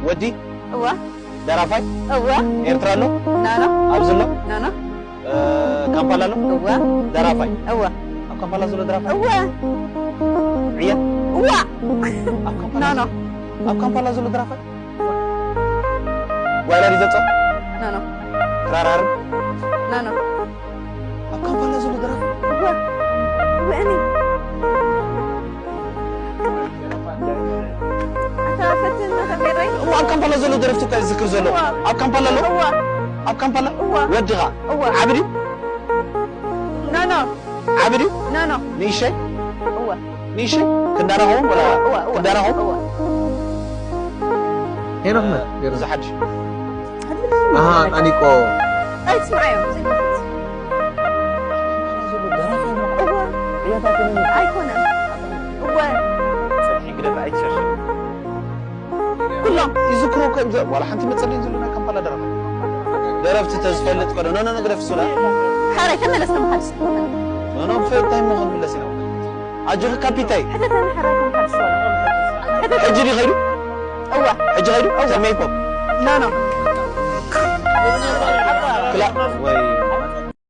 ودي أوه درافاي أوه إيرترالو نانا أبزلو نانا كامبالالو أوه درافاي أوه أب كامبالا زلو درافاي أوه عيا أوه أب كامبالا نانا أب كامبالا زلو درافاي ولا ريزاتو نانا رارار نانا أب كامبالا زلو درافاي أوه وأني أب كامبالا زلو درفتو كاي ذكر زلو أب كامبالا لو أب كامبالا ودغا عبري نانا عبري نانا نيشي أوه نيشي كندارهم ولا كندارهم هنا هنا زحج أنيكو أي تسمعيهم أيكونا كلهم يذكروا كم ولا حنتي متصلين زلنا كم بلا درفت تزفلت قالوا انا نقرف سلا حارة كنا لسنا محدش انا في تايم مخن بالله سينا اجر كابيتاي حتى ثاني حارة كنا محدش ولا اجري غيره أوه اجري غيره سمي بوب نانا كلا وي